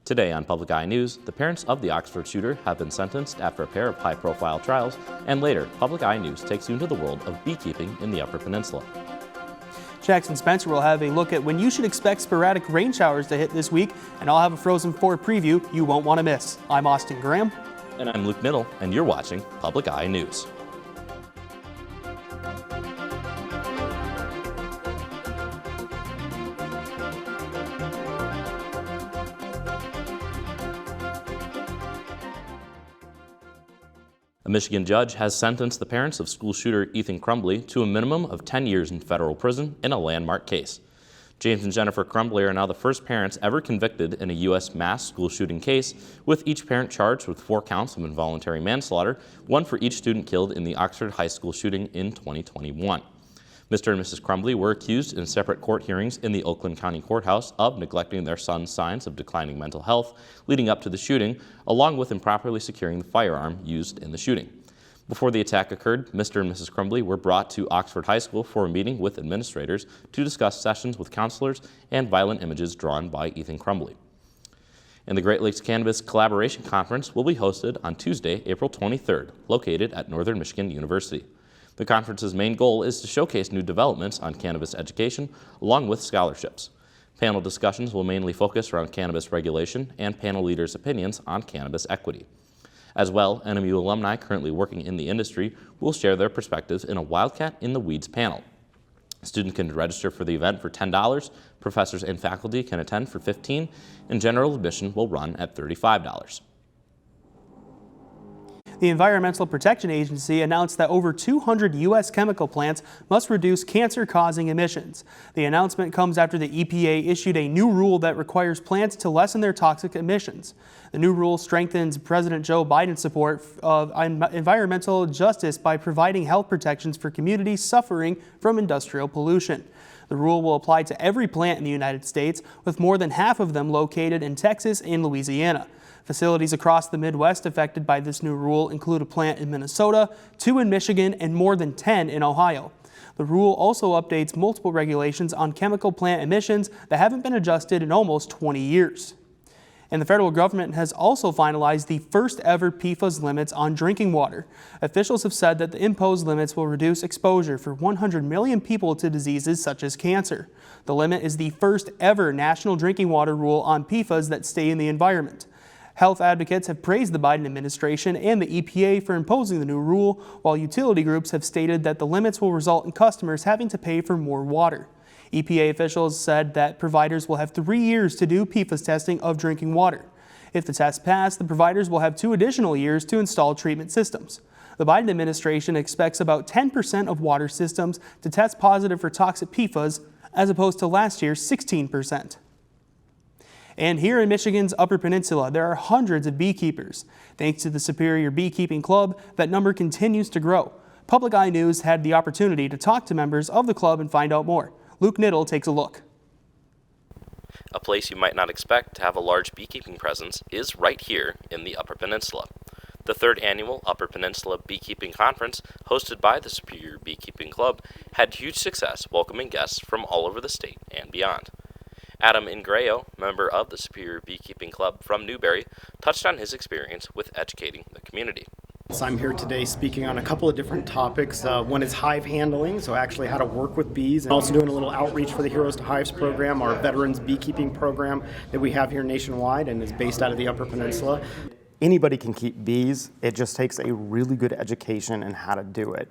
Today on Public Eye News, the parents of the Oxford shooter have been sentenced after a pair of high-profile trials, and later, Public Eye News takes you into the world of beekeeping in the Upper Peninsula. Jackson Spencer will have a look at when you should expect sporadic rain showers to hit this week, and I'll have a Frozen 4 preview you won't want to miss. I'm Austin Graham. And I'm Luke Niddle, and you're watching Public Eye News. A Michigan judge has sentenced the parents of school shooter Ethan Crumbley to a minimum of 10 years in federal prison in a landmark case. James and Jennifer Crumbley are now the first parents ever convicted in a U.S. mass school shooting case, with each parent charged with 4 counts of involuntary manslaughter, 1 for each student killed in the Oxford High School shooting in 2021. Mr. and Mrs. Crumbley were accused in separate court hearings in the Oakland County Courthouse of neglecting their son's signs of declining mental health leading up to the shooting, along with improperly securing the firearm used in the shooting. Before the attack occurred, Mr. and Mrs. Crumbley were brought to Oxford High School for a meeting with administrators to discuss sessions with counselors and violent images drawn by Ethan Crumbley. And the Great Lakes Cannabis Collaboration Conference will be hosted on Tuesday, April 23rd, located at Northern Michigan University. The conference's main goal is to showcase new developments on cannabis education, along with scholarships. Panel discussions will mainly focus around cannabis regulation and panel leaders' opinions on cannabis equity. As well, NMU alumni currently working in the industry will share their perspectives in a Wildcat in the Weeds panel. Students can register for the event for $10, professors and faculty can attend for $15, and general admission will run at $35. The Environmental Protection Agency announced that over 200 U.S. chemical plants must reduce cancer-causing emissions. The announcement comes after the EPA issued a new rule that requires plants to lessen their toxic emissions. The new rule strengthens President Joe Biden's support of environmental justice by providing health protections for communities suffering from industrial pollution. The rule will apply to every plant in the United States, with more than half of them located in Texas and Louisiana. Facilities across the Midwest affected by this new rule include a plant in Minnesota, 2 in Michigan, and more than 10 in Ohio. The rule also updates multiple regulations on chemical plant emissions that haven't been adjusted in almost 20 years. And the federal government has also finalized the first ever PFAS limits on drinking water. Officials have said that the imposed limits will reduce exposure for 100 million people to diseases such as cancer. The limit is the first ever national drinking water rule on PFAS that stay in the environment. Health advocates have praised the Biden administration and the EPA for imposing the new rule, while utility groups have stated that the limits will result in customers having to pay for more water. EPA officials said that providers will have 3 years to do PFAS testing of drinking water. If the tests pass, the providers will have 2 additional years to install treatment systems. The Biden administration expects about 10% of water systems to test positive for toxic PFAS, as opposed to last year's 16%. And here in Michigan's Upper Peninsula, there are hundreds of beekeepers. Thanks to the Superior Beekeeping Club, that number continues to grow. Public Eye News had the opportunity to talk to members of the club and find out more. Luke Niddle takes a look. A place you might not expect to have a large beekeeping presence is right here in the Upper Peninsula. The 3rd annual Upper Peninsula Beekeeping Conference, hosted by the Superior Beekeeping Club, had huge success welcoming guests from all over the state and beyond. Adam Ingrayo, member of the Superior Beekeeping Club from Newberry, touched on his experience with educating the community. So I'm here today speaking on a couple of different topics. One is hive handling, so actually how to work with bees, and also doing a little outreach for the Heroes to Hives program, our veterans beekeeping program that we have here nationwide and is based out of the Upper Peninsula. Anybody can keep bees. It just takes a really good education in how to do it.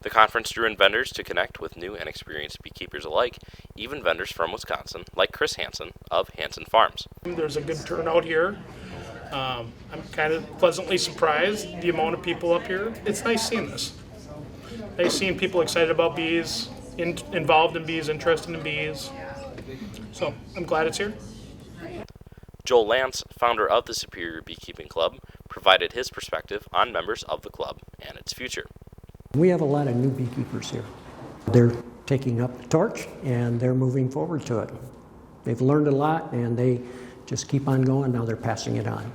The conference drew in vendors to connect with new and experienced beekeepers alike, even vendors from Wisconsin, like Chris Hansen of Hansen Farms. There's a good turnout here. I'm kind of pleasantly surprised the amount of people up here. It's nice seeing this. Nice seeing people excited about bees, involved in bees, interested in bees. So I'm glad it's here. Joel Lance, founder of the Superior Beekeeping Club, provided his perspective on members of the club and its future. We have a lot of new beekeepers here. They're taking up the torch and they're moving forward to it. They've learned a lot and they just keep on going. Now they're passing it on.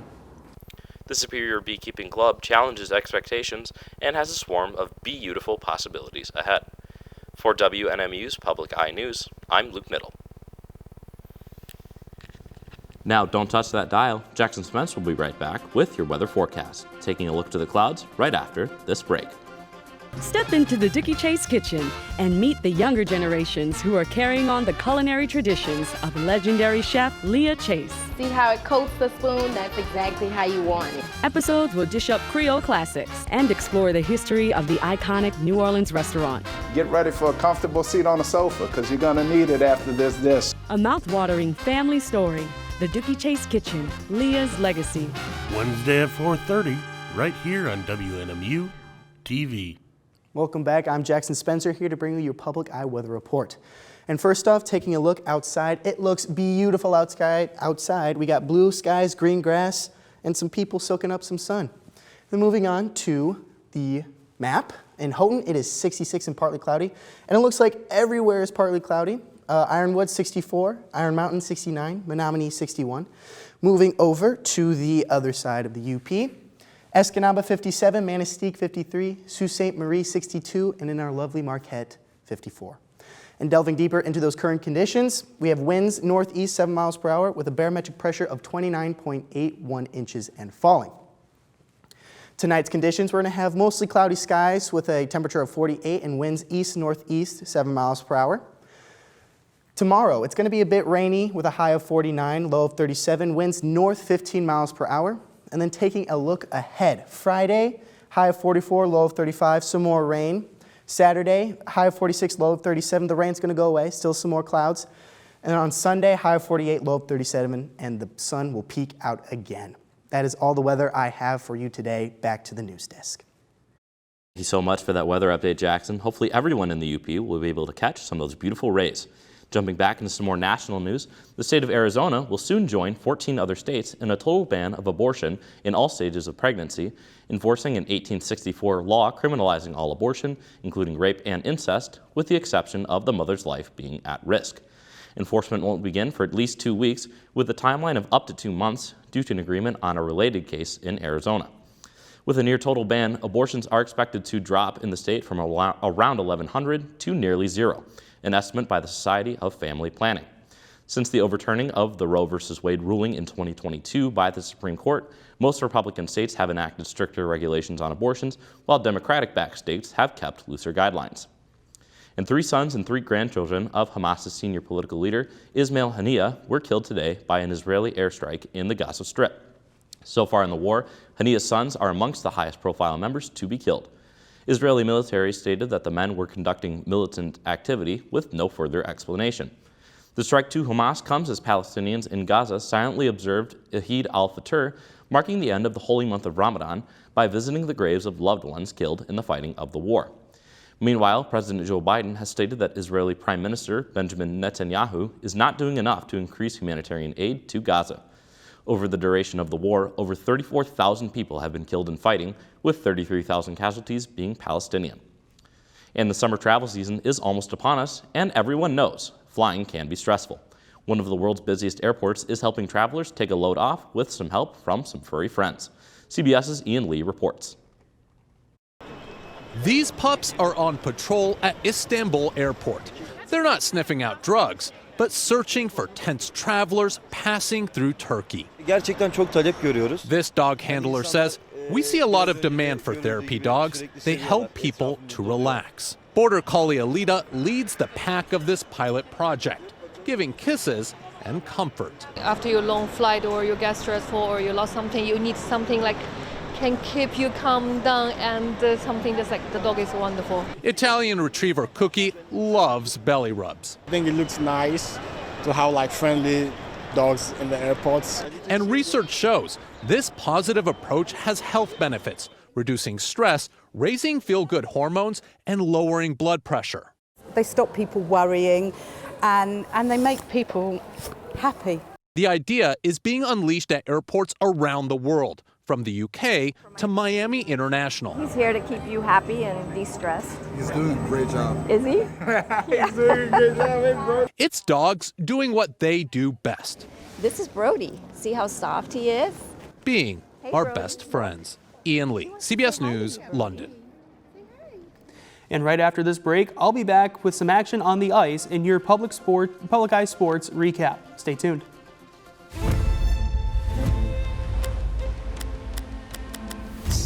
The Superior Beekeeping Club challenges expectations and has a swarm of beautiful possibilities ahead. For WNMU's Public Eye News, I'm Luke Niddle. Now, don't touch that dial. Jackson Spence will be right back with your weather forecast, taking a look to the clouds right after this break. Step into the Dickie Chase kitchen and meet the younger generations who are carrying on the culinary traditions of legendary chef Leah Chase. See how it coats the spoon? That's exactly how you want it. Episodes will dish up Creole classics and explore the history of the iconic New Orleans restaurant. Get ready for a comfortable seat on the sofa because you're going to need it after this dish. A mouth-watering family story, the Dickie Chase kitchen, Leah's legacy. Wednesday at 4:30, right here on WNMU-TV. Welcome back. I'm Jackson Spencer here to bring you your Public Eye Weather Report. And first off, taking a look outside, it looks beautiful outside. We got blue skies, green grass, and some people soaking up some sun. Then moving on to the map. In Houghton, it is 66 and partly cloudy. And it looks like everywhere is partly cloudy. Ironwood, 64. Iron Mountain, 69. Menominee, 61. Moving over to the other side of the UP. Escanaba, 57, Manistee, 53, Sault Ste. Marie, 62, and in our lovely Marquette, 54. And delving deeper into those current conditions, we have winds northeast 7 miles per hour with a barometric pressure of 29.81 inches and falling. Tonight's conditions, we're going to have mostly cloudy skies with a temperature of 48 and winds east-northeast 7 miles per hour. Tomorrow, it's going to be a bit rainy with a high of 49, low of 37, winds north 15 miles per hour. And then taking a look ahead, Friday, high of 44, low of 35, some more rain. Saturday, high of 46, low of 37. The rain's going to go away, still some more clouds. And then on Sunday, high of 48, low of 37, and the sun will peak out again. That is all the weather I have for you today. Back to the news desk. Thank you so much for that weather update, Jackson. Hopefully everyone in the UP will be able to catch some of those beautiful rays. Jumping back into some more national news, the state of Arizona will soon join 14 other states in a total ban of abortion in all stages of pregnancy, enforcing an 1864 law criminalizing all abortion, including rape and incest, with the exception of the mother's life being at risk. Enforcement won't begin for at least 2 weeks, with a timeline of up to 2 months due to an agreement on a related case in Arizona. With a near total ban, abortions are expected to drop in the state from around 1,100 to nearly zero, an estimate by the Society of Family Planning. Since the overturning of the Roe v. Wade ruling in 2022 by the Supreme Court, most Republican states have enacted stricter regulations on abortions, while Democratic-backed states have kept looser guidelines. And 3 sons and 3 grandchildren of Hamas's senior political leader, Ismail Haniyeh, were killed today by an Israeli airstrike in the Gaza Strip. So far in the war, Haniyeh's sons are amongst the highest-profile members to be killed. Israeli military stated that the men were conducting militant activity with no further explanation. The strike to Hamas comes as Palestinians in Gaza silently observed Eid al-Fitr, marking the end of the holy month of Ramadan, by visiting the graves of loved ones killed in the fighting of the war. Meanwhile, President Joe Biden has stated that Israeli Prime Minister Benjamin Netanyahu is not doing enough to increase humanitarian aid to Gaza. Over the duration of the war, over 34,000 people have been killed in fighting, with 33,000 casualties being Palestinian. And the summer travel season is almost upon us, and everyone knows flying can be stressful. One of the world's busiest airports is helping travelers take a load off with some help from some furry friends. CBS's Ian Lee reports. These pups are on patrol at Istanbul Airport. They're not sniffing out drugs, but searching for tense travelers passing through Turkey. This dog handler says, "We see a lot of demand for therapy dogs. They help people to relax." Border Collie Alita leads the pack of this pilot project, giving kisses and comfort. After your long flight or you get stressful or you lost something, you need something like can keep you calm down, and something just like the dog is wonderful. Italian Retriever Cookie loves belly rubs. I think it looks nice to have like friendly dogs in the airports. And research shows this positive approach has health benefits, reducing stress, raising feel-good hormones, and lowering blood pressure. They stop people worrying and they make people happy. The idea is being unleashed at airports around the world, from the UK to Miami International. He's here to keep you happy and de-stressed. He's doing a great job. Is he? He's doing a great job, bro. It's dogs doing what they do best. This is Brody. See how soft he is? Being our best friends. Ian Lee, CBS News, London. And right after this break, I'll be back with some action on the ice in your Public Eye Sports recap. Stay tuned.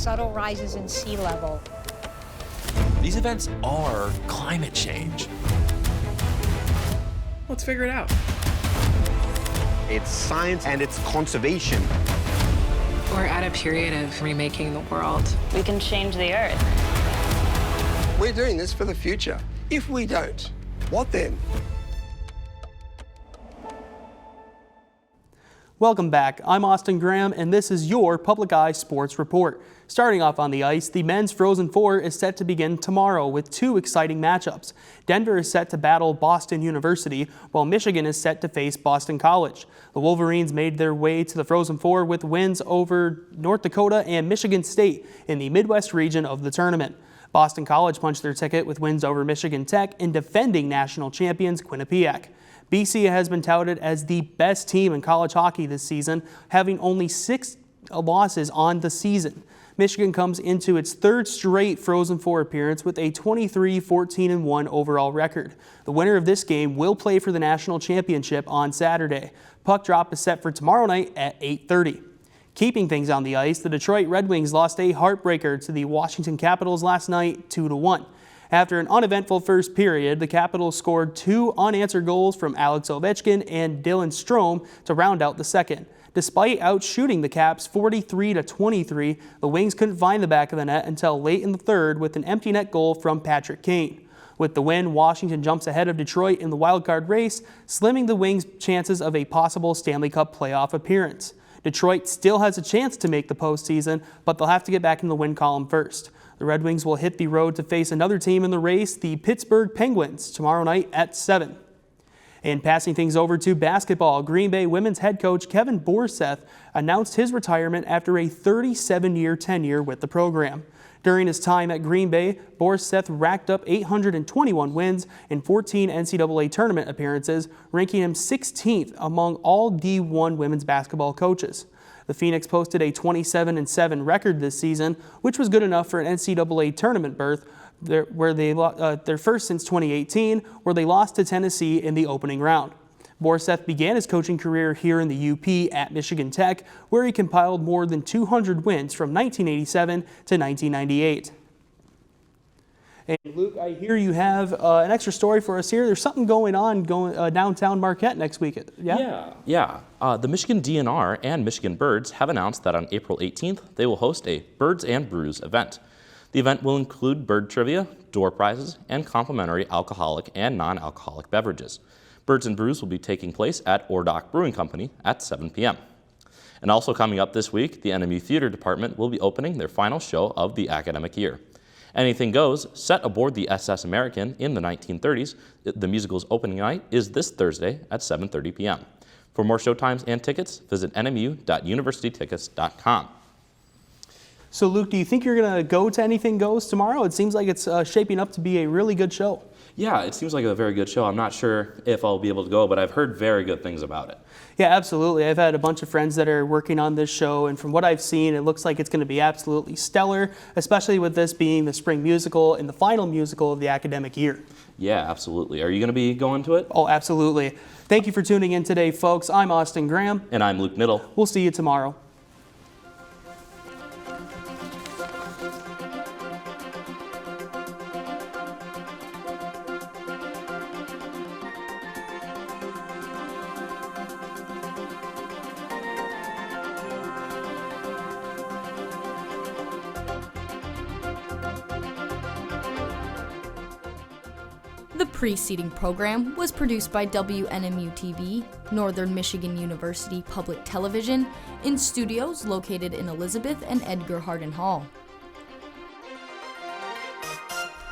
subtle rises in sea level. These events are climate change. Let's figure it out. It's science and it's conservation. We're at a period of remaking the world. We can change the Earth. We're doing this for the future. If we don't, what then? Welcome back. I'm Austin Graham, and this is your Public Eye Sports Report. Starting off on the ice, the men's Frozen Four is set to begin tomorrow with two exciting matchups. Denver is set to battle Boston University, while Michigan is set to face Boston College. The Wolverines made their way to the Frozen Four with wins over North Dakota and Michigan State in the Midwest region of the tournament. Boston College punched their ticket with wins over Michigan Tech and defending national champions Quinnipiac. BC has been touted as the best team in college hockey this season, having only 6 losses on the season. Michigan comes into its third straight Frozen Four appearance with a 23-14-1 overall record. The winner of this game will play for the national championship on Saturday. Puck drop is set for tomorrow night at 8:30. Keeping things on the ice, the Detroit Red Wings lost a heartbreaker to the Washington Capitals last night, 2-1. After an uneventful first period, the Capitals scored 2 unanswered goals from Alex Ovechkin and Dylan Strome to round out the second. Despite outshooting the Caps 43-23, the Wings couldn't find the back of the net until late in the third with an empty net goal from Patrick Kane. With the win, Washington jumps ahead of Detroit in the wildcard race, slimming the Wings' chances of a possible Stanley Cup playoff appearance. Detroit still has a chance to make the postseason, but they'll have to get back in the win column first. The Red Wings will hit the road to face another team in the race, the Pittsburgh Penguins, tomorrow night at 7. And passing things over to basketball, Green Bay women's head coach Kevin Borseth announced his retirement after a 37-year tenure with the program. During his time at Green Bay, Borseth racked up 821 wins and 14 NCAA tournament appearances, ranking him 16th among all D1 women's basketball coaches. The Phoenix posted a 27-7 record this season, which was good enough for an NCAA tournament berth, their first since 2018, where they lost to Tennessee in the opening round. Borseth began his coaching career here in the UP at Michigan Tech, where he compiled more than 200 wins from 1987 to 1998. And Luke, I hear you have an extra story for us here. There's something going on downtown Marquette next week. Yeah. The Michigan DNR and Michigan Birds have announced that on April 18th, they will host a Birds and Brews event. The event will include bird trivia, door prizes, and complimentary alcoholic and non-alcoholic beverages. Birds and Brews will be taking place at Ordock Brewing Company at 7 p.m. And also coming up this week, the NMU Theater Department will be opening their final show of the academic year. Anything Goes, set aboard the SS American in the 1930s, the musical's opening night is this Thursday at 7:30 p.m. For more showtimes and tickets, visit nmu.universitytickets.com. So Luke, do you think you're going to go to Anything Goes tomorrow? It seems like it's shaping up to be a really good show. Yeah, it seems like a very good show. I'm not sure if I'll be able to go, but I've heard very good things about it. Yeah, absolutely. I've had a bunch of friends that are working on this show, and from what I've seen, it looks like it's going to be absolutely stellar, especially with this being the spring musical and the final musical of the academic year. Yeah, absolutely. Are you going to be going to it? Oh, absolutely. Thank you for tuning in today, folks. I'm Austin Graham. And I'm Luke Niddle. We'll see you tomorrow. The preceding program was produced by WNMU-TV, Northern Michigan University Public Television, in studios located in Elizabeth and Edgar Hardin Hall.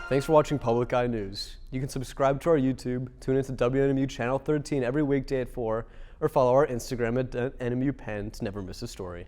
Thanks for watching Public Eye News. You can subscribe to our YouTube, tune into WNMU Channel 13 every weekday at 4, or follow our Instagram at NMU Penn to never miss a story.